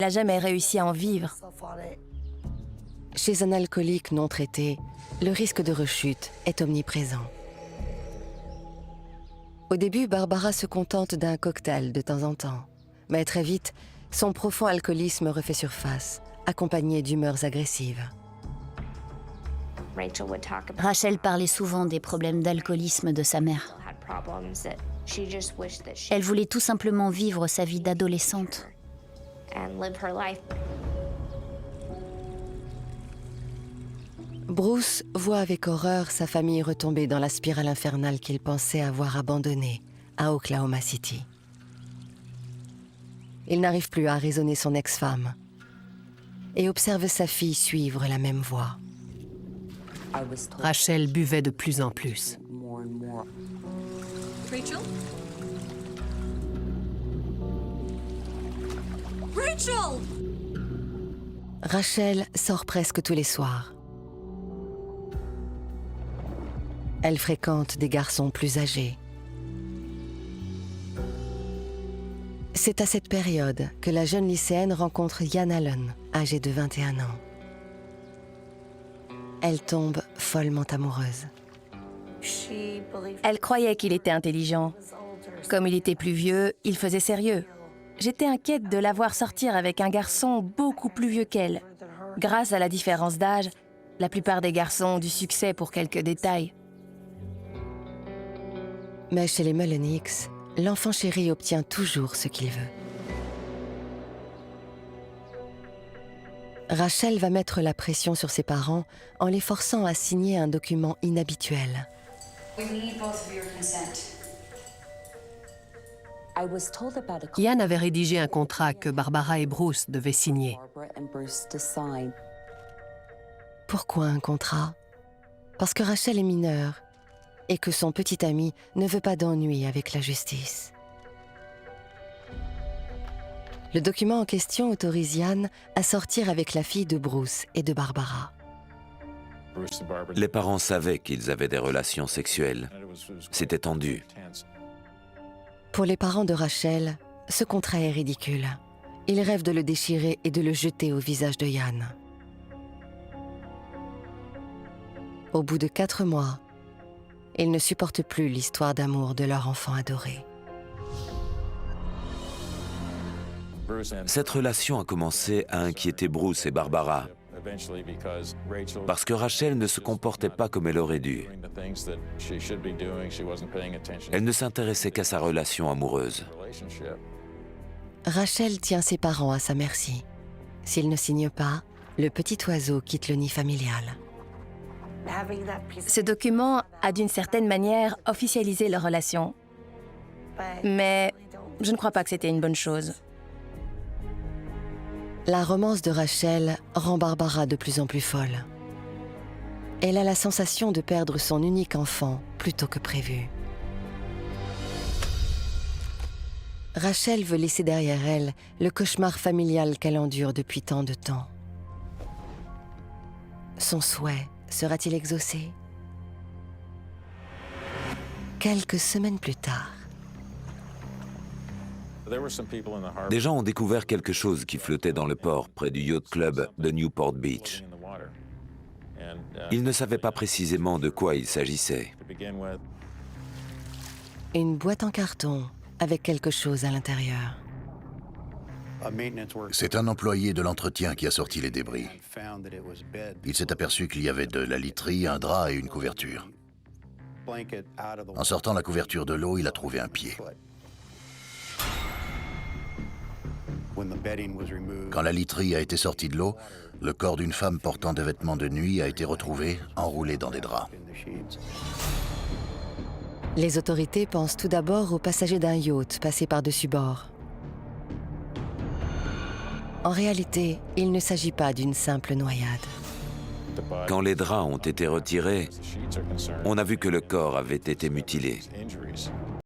Elle n'a jamais réussi à en vivre. Chez un alcoolique non traité, le risque de rechute est omniprésent. Au début, Barbara se contente d'un cocktail de temps en temps. Mais très vite, son profond alcoolisme refait surface, accompagné d'humeurs agressives. Rachel parlait souvent des problèmes d'alcoolisme de sa mère. Elle voulait tout simplement vivre sa vie d'adolescente. Bruce voit avec horreur sa famille retomber dans la spirale infernale qu'il pensait avoir abandonnée à Oklahoma City. Il n'arrive plus à raisonner son ex-femme et observe sa fille suivre la même voie. Rachel buvait de plus en plus. Rachel? Rachel! Rachel sort presque tous les soirs. Elle fréquente des garçons plus âgés. C'est à cette période que la jeune lycéenne rencontre Ian Allen, âgé de 21 ans. Elle tombe follement amoureuse. Elle croyait qu'il était intelligent. Comme il était plus vieux, il faisait sérieux. J'étais inquiète de la voir sortir avec un garçon beaucoup plus vieux qu'elle. Grâce à la différence d'âge, la plupart des garçons ont du succès pour quelques détails. Mais chez les Mullenix, l'enfant chéri obtient toujours ce qu'il veut. Rachel va mettre la pression sur ses parents en les forçant à signer un document inhabituel. Ian avait rédigé un contrat que Barbara et Bruce devaient signer. Pourquoi un contrat? Parce que Rachel est mineure et que son petit ami ne veut pas d'ennui avec la justice. Le document en question autorise Ian à sortir avec la fille de Bruce et de Barbara. Les parents savaient qu'ils avaient des relations sexuelles. C'était tendu. Pour les parents de Rachel, ce contrat est ridicule. Ils rêvent de le déchirer et de le jeter au visage de Ian. Au bout de 4 mois, ils ne supportent plus l'histoire d'amour de leur enfant adoré. Cette relation a commencé à inquiéter Bruce et Barbara, parce que Rachel ne se comportait pas comme elle aurait dû. Elle ne s'intéressait qu'à sa relation amoureuse. Rachel tient ses parents à sa merci. S'ils ne signent pas, le petit oiseau quitte le nid familial. Ce document a d'une certaine manière officialisé leur relation. Mais je ne crois pas que c'était une bonne chose. La romance de Rachel rend Barbara de plus en plus folle. Elle a la sensation de perdre son unique enfant plutôt que prévu. Rachel veut laisser derrière elle le cauchemar familial qu'elle endure depuis tant de temps. Son souhait sera-t-il exaucé? Quelques semaines plus tard, Des gens ont découvert quelque chose qui flottait dans le port près du yacht club de Newport Beach. Ils ne savaient pas précisément de quoi il s'agissait. une boîte en carton avec quelque chose à l'intérieur. C'est un employé de l'entretien qui a sorti les débris. Il s'est aperçu qu'il y avait de la literie, un drap et une couverture. En sortant la couverture de l'eau, il a trouvé un pied. Quand la literie a été sortie de l'eau, le corps d'une femme portant des vêtements de nuit a été retrouvé, enroulé dans des draps. Les autorités pensent tout d'abord aux passagers d'un yacht passé par-dessus bord. En réalité, il ne s'agit pas d'une simple noyade. Quand les draps ont été retirés, on a vu que le corps avait été mutilé.